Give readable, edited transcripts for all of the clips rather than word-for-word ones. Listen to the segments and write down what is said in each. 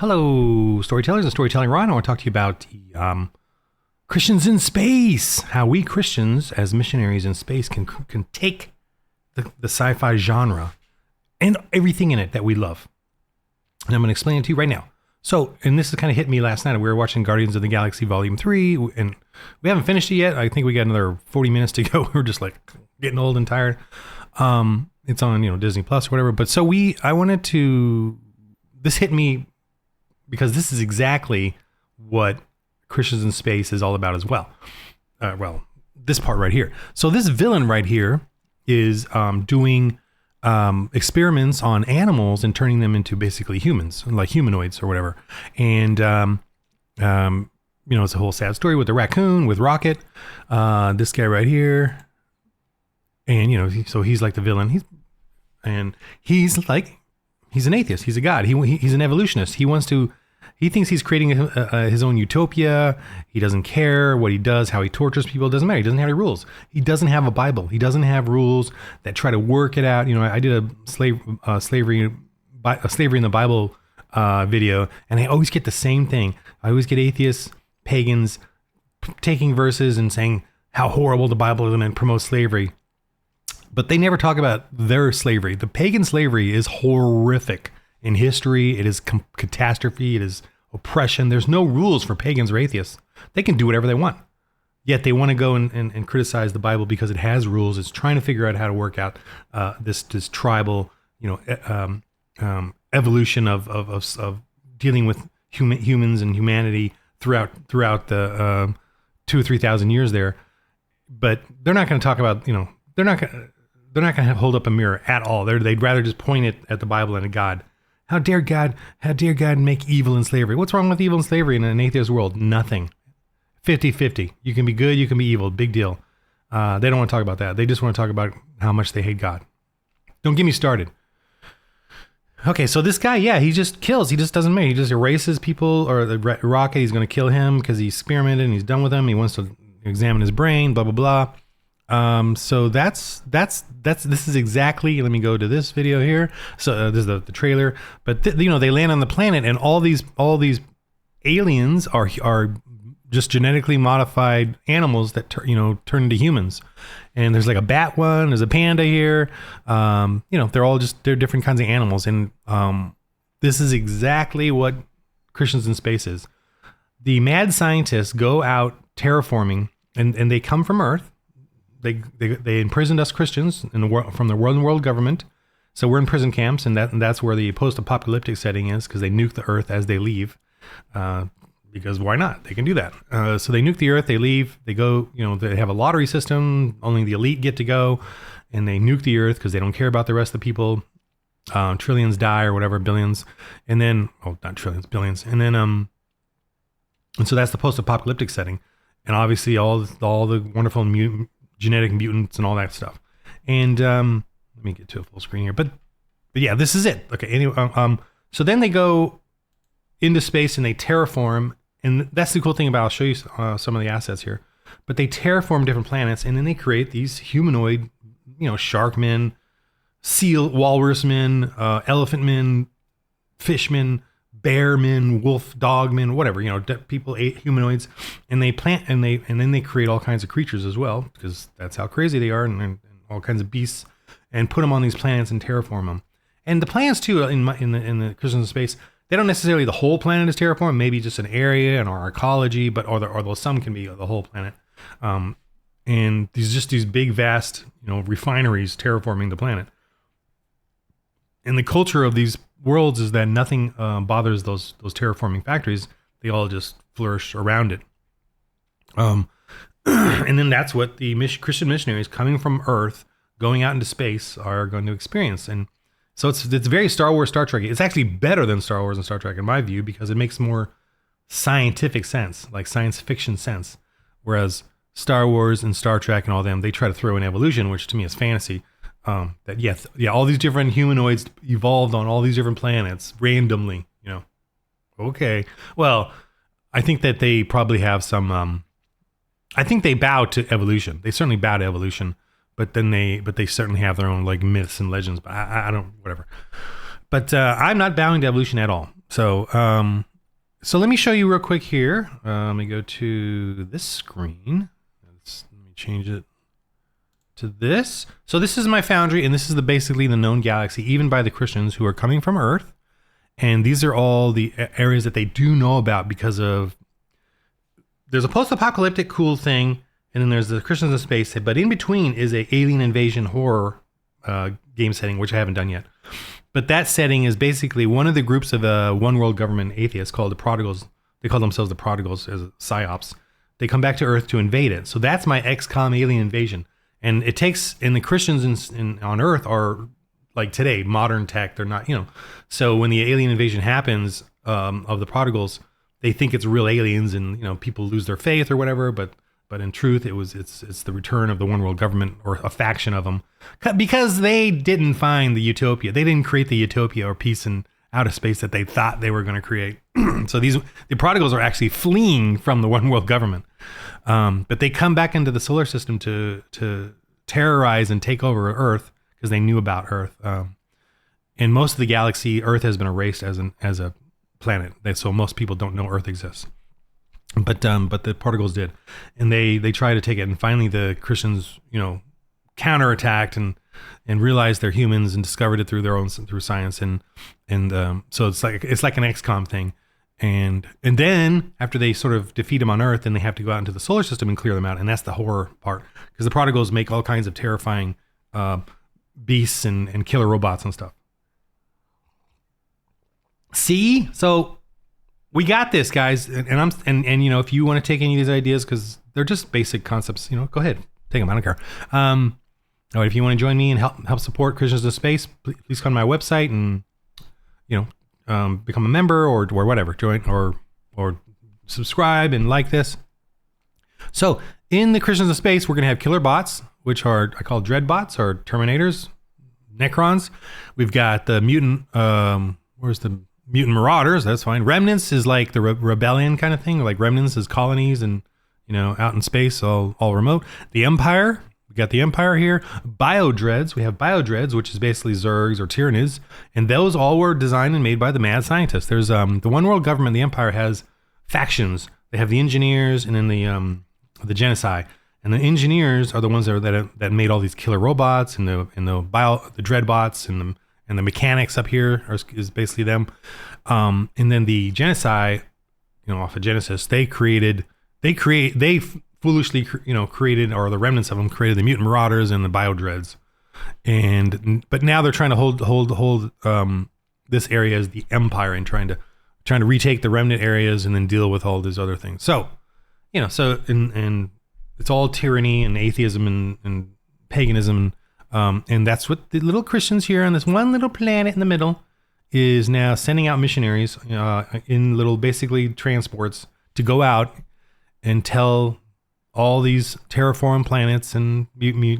Hello, storytellers and storytelling. Ron, I want to talk to you about the, Christians in space. How we Christians, as missionaries in space, can take the sci-fi genre and everything in it that we love. And I'm going to explain it to you right now. So, and this kind of hit me last night. We were watching Guardians of the Galaxy Volume 3, and we haven't finished it yet. I think we got another 40 minutes to go. We're just like getting old and tired. It's on, Disney Plus or whatever. But so this hit me because this is exactly what Christians in Space is all about as well. This part right here. So this villain right here is doing experiments on animals and turning them into basically humans, like humanoids or whatever. And, it's a whole sad story with the raccoon, with Rocket, this guy right here. And, so he's like the villain. He's an atheist. He's a god. He's an evolutionist. He thinks he's creating his own utopia. He doesn't care what he does, how he tortures people. It doesn't matter. He doesn't have any rules. He doesn't have a Bible. He doesn't have rules that try to work it out. I did a slavery in the Bible video, and I always get the same thing. I always get atheists, pagans, taking verses and saying how horrible the Bible is and then promote slavery. But they never talk about their slavery. The pagan slavery is horrific in history. It is catastrophe. It is oppression. There's no rules for pagans or atheists. They can do whatever they want. Yet they want to go and criticize the Bible because it has rules. It's trying to figure out how to work out this tribal, evolution of dealing with humans and humanity throughout the 2,000 or 3,000 years there. But they're not going to talk about, they're not going to hold up a mirror at all. They'd rather just point it at the Bible and at God. How dare God make evil and slavery? What's wrong with evil and slavery in an atheist world? Nothing. 50-50. You can be good, you can be evil. Big deal. They don't want to talk about that. They just want to talk about how much they hate God. Don't get me started. Okay, so this guy, he just kills. He just doesn't make. He just erases people, or the Rocket, he's going to kill him because he experimented and he's done with him. He wants to examine his brain, blah, blah, blah. So this is exactly, let me go to this video here. So this is the trailer, but they land on the planet and all these aliens are just genetically modified animals that turn into humans. And there's like a bat one, there's a panda here. They're different kinds of animals. And, this is exactly what Christians in Space is. The mad scientists go out terraforming and they come from Earth. They imprisoned us Christians from the world government. So we're in prison camps, and that's where the post-apocalyptic setting is, because they nuke the Earth as they leave. Because why not? They can do that. So they nuke the Earth, they leave, they go, they have a lottery system, only the elite get to go, and they nuke the Earth because they don't care about the rest of the people. Trillions die or whatever, billions. And then, not trillions, billions. And then, and so that's the post-apocalyptic setting. And obviously all the wonderful genetic mutants and all that stuff. And let me get to a full screen here. But yeah, this is it. Okay. Anyway, so then they go into space and they terraform, and that's the cool thing about. I'll show you some of the assets here. But they terraform different planets, and then they create these humanoid, shark men, seal, walrus men, elephant men, fish men, bear men, wolf, dog men, whatever, people ate humanoids, and they plant and then they create all kinds of creatures as well, because that's how crazy they are, and all kinds of beasts, and put them on these planets and terraform them. And the planets too, in the Christians in Space, they don't necessarily the whole planet is terraformed, maybe just an area and our ecology, but although some can be the whole planet. And these big vast refineries terraforming the planet. And the culture of these worlds is that nothing bothers those terraforming factories. They all just flourish around it. And then that's what the Christian missionaries coming from Earth, going out into space, are going to experience. And so it's very Star Wars, Star Trek. It's actually better than Star Wars and Star Trek in my view, because it makes more scientific sense, like science fiction sense. Whereas Star Wars and Star Trek and all them, they try to throw in evolution, which to me is fantasy. All these different humanoids evolved on all these different planets randomly, Okay. Well, I think that they probably have some, I think they bow to evolution. They certainly bow to evolution, but they certainly have their own like myths and legends, but I don't, whatever. But I'm not bowing to evolution at all. So let me show you real quick here. Let me go to this screen. Let me change it to this. So this is my foundry, and this is basically the known galaxy, even by the Christians who are coming from Earth. And these are all the areas that they do know about because of, there's a post-apocalyptic cool thing, and then there's the Christians in space, but in between is a alien invasion horror game setting, which I haven't done yet. But that setting is basically one of the groups of one world government atheists called the Prodigals. They call themselves the Prodigals as psyops. They come back to Earth to invade it. So that's my XCOM alien invasion. And it takes, and the Christians on Earth are like today, modern tech. They're not, So when the alien invasion happens of the Prodigals, they think it's real aliens, and people lose their faith or whatever. But in truth, it's the return of the one world government, or a faction of them, because they didn't find the utopia. They didn't create the utopia or peace in outer space that they thought they were going to create. So the Prodigals are actually fleeing from the one world government, but they come back into the solar system to terrorize and take over Earth because they knew about Earth. In most of the galaxy, Earth has been erased as a planet, so most people don't know Earth exists. But the Prodigals did, and they tried to take it, and finally the Christians, counterattacked and realized they're humans and discovered it through science, and so it's like an XCOM thing, and then after they sort of defeat them on Earth, then they have to go out into the solar system and clear them out, and that's the horror part, because the Prodigals make all kinds of terrifying beasts and killer robots and stuff. See, so. We got this, guys, and if you want to take any of these ideas, because they're just basic concepts, go ahead, take them. I don't care. Or if you want to join me and help support Christians in Space, please come to my website and become a member or whatever, join or subscribe and like this. So in the Christians in Space, we're gonna have killer bots, which I call dread bots or Terminators, Necrons. We've got the mutant. Where's the Mutant Marauders? That's fine. Remnants is like the rebellion kind of thing. Like Remnants is colonies and out in space, all remote. The Empire, we got the Empire here. Biodreads, we have Biodreads, which is basically Zergs or Tyranids, and those all were designed and made by the mad scientists. There's the one world government. The Empire has factions. They have the Engineers and then the Genocide. And the Engineers are the ones that made all these killer robots and the Dreadbots and the mechanics up here is basically them. And then the Genocide, off of Genesis, they foolishly, created, or the remnants of them created the Mutant Marauders and the Biodreads. But now they're trying to hold this area as the Empire and trying to retake the remnant areas and then deal with all these other things. So, and it's all tyranny and atheism and paganism. And that's what the little Christians here on this one little planet in the middle is now sending out missionaries in little basically transports to go out and tell all these terraformed planets and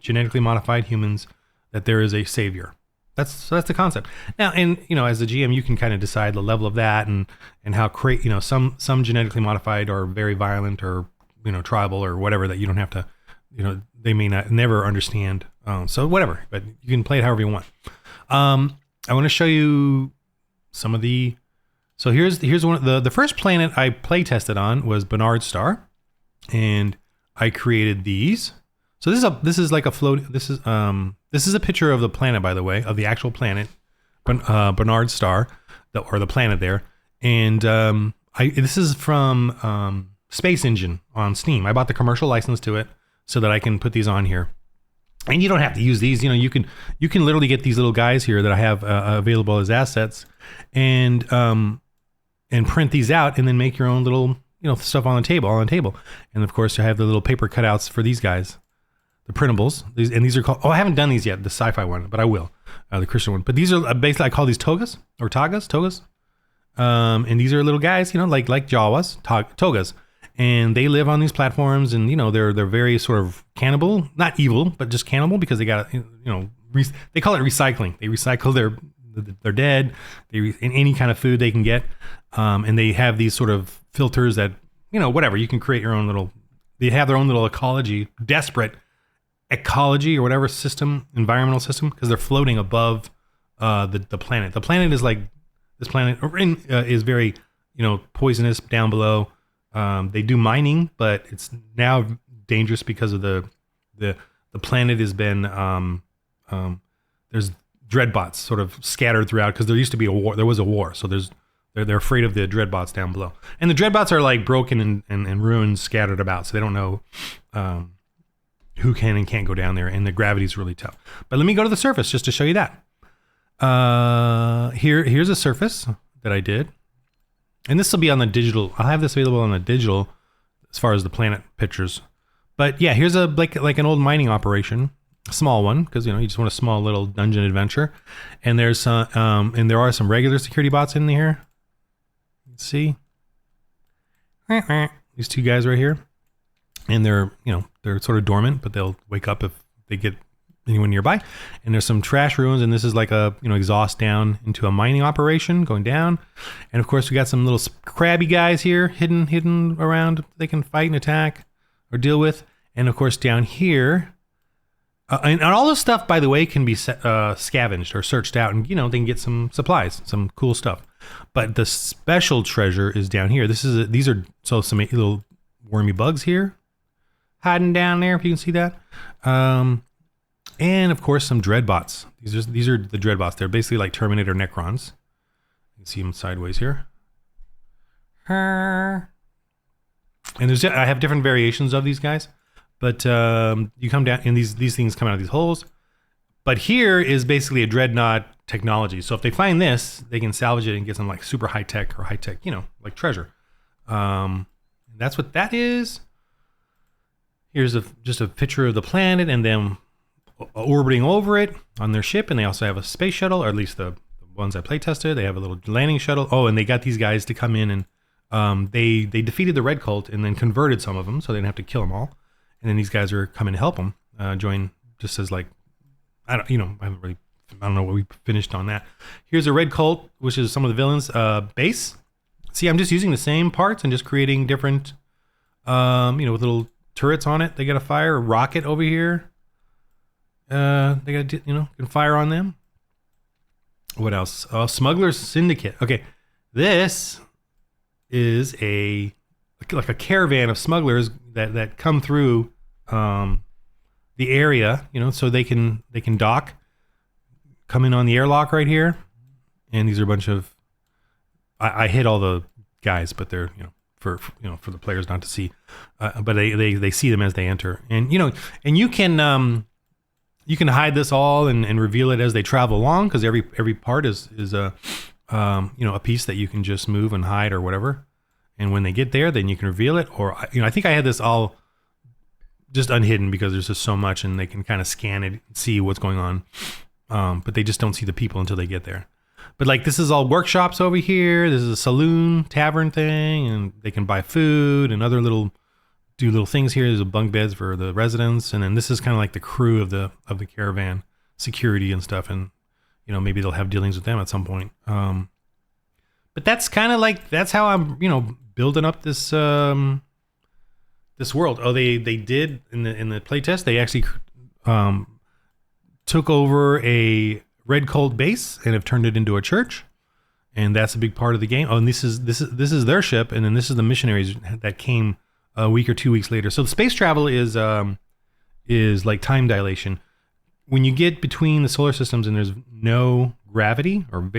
genetically modified humans that there is a savior. That's the concept. Now, and as a GM, you can kind of decide the level of that and how some genetically modified are very violent or tribal or whatever that you don't have to they may never understand. So whatever, but you can play it however you want. I want to show you some of the. So here's one of the first planet I play tested on was Bernard Star, and I created these. So this is like a float. This is a picture of the planet, by the way, of the actual planet, Bernard Star, the planet there, and this is from Space Engine on Steam. I bought the commercial license to it so that I can put these on here. And you don't have to use these. You can literally get these little guys here that I have available as assets, and print these out, and then make your own little stuff on the table. And of course, I have the little paper cutouts for these guys, the printables. These are called. Oh, I haven't done these yet, the sci-fi one, but I will, the Christian one. But these are basically, I call these togas or togas. And these are little guys, like Jawas, togas. And they live on these platforms, and they're very sort of cannibal, not evil, but just cannibal, because they got they call it recycling. They recycle their dead, in any kind of food they can get, and they have these sort of filters that whatever, you can create your own little. They have their own little desperate ecology or whatever system, environmental system, because they're floating above the planet. The planet is like This planet is very, poisonous down below. They do mining, but it's now dangerous because of the planet has been there's dreadbots sort of scattered throughout because there used to be a war. There was a war, so they're afraid of the dreadbots down below, and the dreadbots are like broken and ruined, scattered about, so they don't know who can and can't go down there, and the gravity's really tough. But let me go to the surface just to show you that. Here's a surface that I did, and this will be on the digital. I'll have this available on the digital as far as the planet pictures. But yeah, here's like an old mining operation, a small one, because you just want a small little dungeon adventure. And there's and there are some regular security bots in here. Let's see these two guys right here, and they're sort of dormant, but they'll wake up if they get anyone nearby. And there's some trash ruins, and this is like a exhaust down into a mining operation going down. And of course we got some little crabby guys here hidden around. They can fight and attack or deal with. And of course down here, and all this stuff, by the way, can be scavenged or searched out, and they can get some supplies, some cool stuff. But the special treasure is down here. These are some little wormy bugs here hiding down there, if you can see that. And of course some dreadbots. These are the dreadbots. They're basically like Terminator Necrons. You can see them sideways here. And I have different variations of these guys, but you come down and these things come out of these holes. But here is basically a dreadnought technology. So if they find this, they can salvage it and get some like super high tech or like treasure. That's what that is. Here's just a picture of the planet and them orbiting over it on their ship. And they also have a space shuttle, or at least the ones I play tested. They have a little landing shuttle. Oh, and they got these guys to come in and they defeated the Red Cult and then converted some of them, so they didn't have to kill them all. And then these guys are coming to help them join, just as like, I don't know what we finished on that. Here's a Red Cult, which is some of the villains' base. See, I'm just using the same parts and just creating different, with little turrets on it. They got a fire, a rocket over here. They got can fire on them. What else? Smuggler's Syndicate. Okay, this is like a caravan of smugglers that come through the area, so they can dock, come in on the airlock right here, and these are a bunch of. I hit all the guys, but they're for the players not to see, but they see them as they enter, and and you can hide this all and reveal it as they travel along, because every part is a a piece that you can just move and hide or whatever. And when they get there, then you can reveal it. Or I think I had this all just unhidden because there's just so much, and they can kind of scan it, see what's going on. But they just don't see the people until they get there. But like this is all workshops over here. This is a saloon, tavern thing, and they can buy food and other little things here. There's a bunk beds for the residents, and then this is kind of like the crew of the caravan, security and stuff, and maybe they'll have dealings with them at some point. But that's kind of like that's how I'm building up this this world. Oh, they did in the playtest. They actually took over a Red Cult base and have turned it into a church, and that's a big part of the game. Oh, and this is their ship, and then this is the missionaries that came a week or 2 weeks later. So the space travel is like time dilation. When you get between the solar systems and there's no gravity, or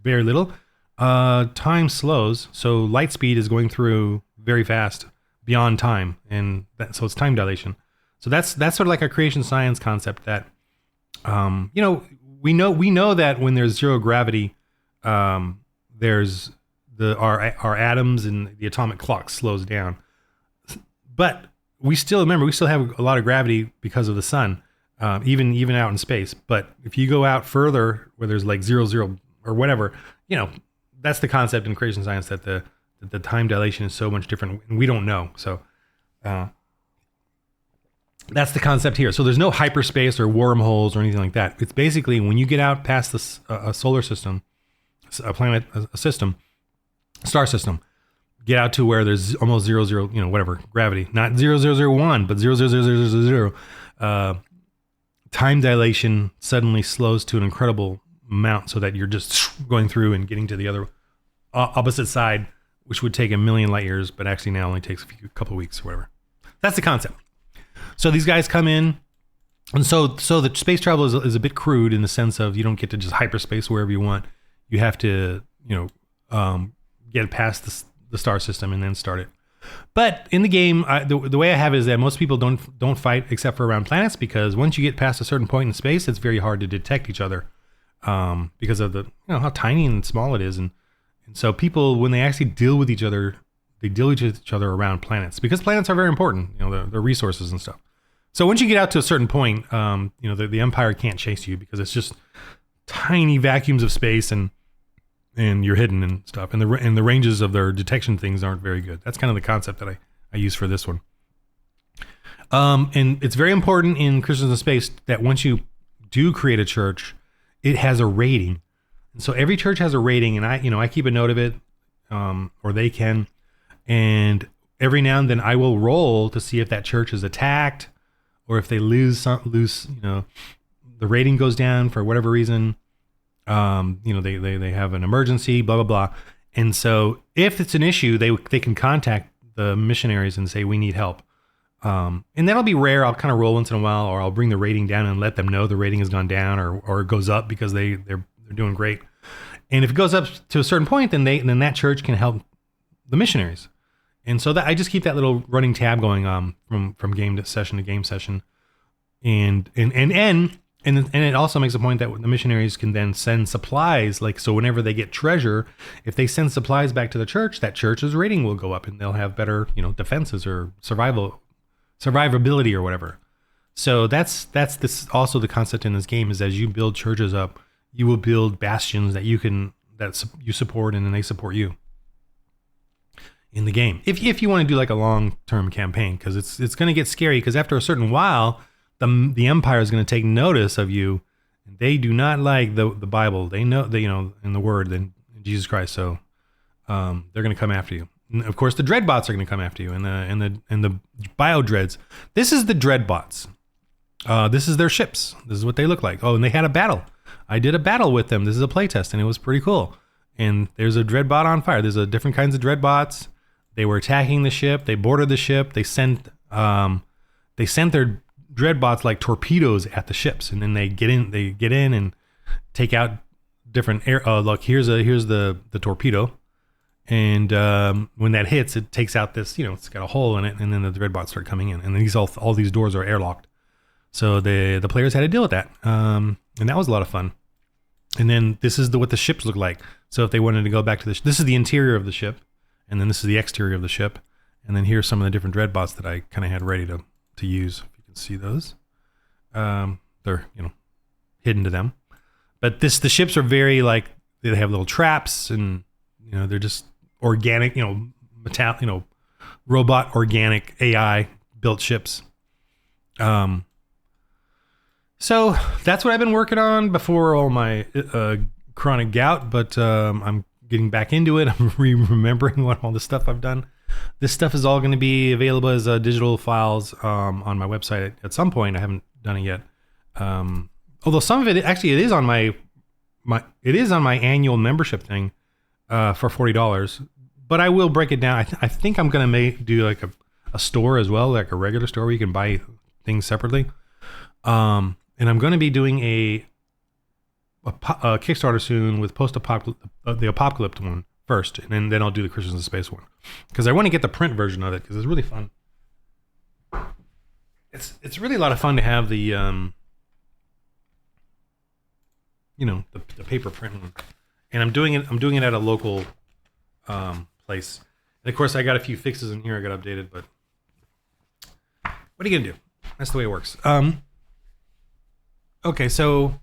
very little, time slows. So light speed is going through very fast beyond time, and so it's time dilation. So that's sort of like a creation science concept that we know that when there's zero gravity, there's our atoms and the atomic clock slows down. But we still have a lot of gravity because of the sun, even out in space. But if you go out further, where there's like 0 or whatever, that's the concept in creation science, that the time dilation is so much different, and we don't know. So that's the concept here. So there's no hyperspace or wormholes or anything like that. It's basically when you get out past a solar system, a planet, a system, star system, get out to where there's almost 0, whatever, gravity, not 0001, but 00000. Time dilation suddenly slows to an incredible amount so that you're just going through and getting to the other opposite side, which would take a million light years, but actually now only takes a couple of weeks or whatever. That's the concept. So these guys come in, and so the space travel is a bit crude in the sense of you don't get to just hyperspace wherever you want. You have to, get past the star system and then start it. But in the game, the way I have it is that most people don't fight except for around planets, because once you get past a certain point in space, it's very hard to detect each other because of the how tiny and small it is, and so people, when they actually deal with each other, they deal with each other around planets, because planets are very important, the resources and stuff. So once you get out to a certain point, the Empire can't chase you because it's just tiny vacuums of space, and you're hidden and stuff, and the ranges of their detection things aren't very good. That's kind of the concept that I use for this one. And it's very important in Christians in Space that once you do create a church, it has a rating. And so every church has a rating, and I keep a note of it, or they can, and every now and then I will roll to see if that church is attacked, or if they lose, the rating goes down for whatever reason. They have an emergency, blah, blah, blah. And so if it's an issue, they can contact the missionaries and say, we need help. And that'll be rare. I'll kind of roll once in a while, or I'll bring the rating down and let them know the rating has gone down, or it goes up because they're doing great. And if it goes up to a certain point, then that church can help the missionaries. And so that I just keep that little running tab going from game session to game session. And it also makes a point that the missionaries can then send supplies. So whenever they get treasure, if they send supplies back to the church, that church's rating will go up, and they'll have better, defenses or survivability or whatever. So that's this also the concept in this game, is as you build churches up, you will build bastions that you support, and then they support you in the game. If you want to do like a long-term campaign, because it's going to get scary, because after a certain while, the Empire is going to take notice of you. They do not like the Bible. They know in the Word than Jesus Christ. So they're going to come after you. And of course, the Dreadbots are going to come after you, and the Bio Dreads. This is the Dreadbots. This is their ships. This is what they look like. Oh, and they had a battle. I did a battle with them. This is a playtest, and it was pretty cool. And there's a Dreadbot on fire. There's different kinds of Dreadbots. They were attacking the ship. They boarded the ship. They sent their Dreadbots like torpedoes at the ships, and then they get in and take out different air. Look, here's the torpedo, and when that hits, it takes out this. It's got a hole in it, and then the Dreadbots start coming in, and these all these doors are airlocked. So the players had to deal with that, and that was a lot of fun. And then this is what the ships look like. So if they wanted to go back to this is the interior of the ship, and then this is the exterior of the ship, and then here's some of the different Dreadbots that I kind of had ready to use. See those, they're hidden to them, but the ships are very they have little traps, and they're just organic, robot organic AI built ships. So that's what I've been working on before all my chronic gout, but I'm getting back into it. I'm remembering all the stuff I've done. This stuff is all going to be available as digital files on my website at some point. I haven't done it yet. Although some of it actually it is on my annual membership thing for $40. But I will break it down. I think I'm going to do like a store as well, like a regular store where you can buy things separately. And I'm going to be doing a Kickstarter soon with the Apocalypse one first, and then I'll do the Christians in Space one, because I want to get the print version of it, because it's really fun. It's really a lot of fun to have the the paper print one, and I'm doing it at a local place. And of course, I got a few fixes in here I got updated, but what are you gonna do? That's the way it works. Okay, so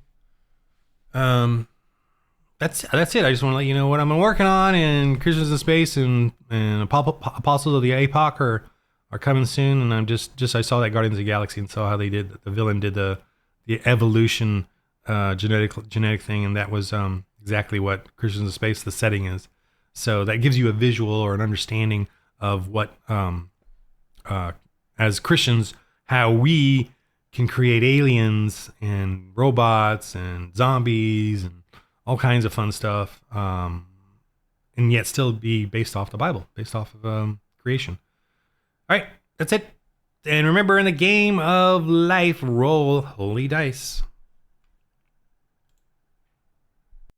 that's it. I just want to let you know what I'm working on, and Christians in Space and Apostles of the APOC are coming soon. And I'm just I saw that Guardians of the Galaxy and saw how the villain did the evolution genetic thing, and that was exactly what Christians in Space the setting is. So that gives you a visual or an understanding of what as Christians, how we can create aliens and robots and zombies and all kinds of fun stuff, and yet still be based off the Bible, based off of creation. All right, that's it. And remember, in the game of life, roll holy dice.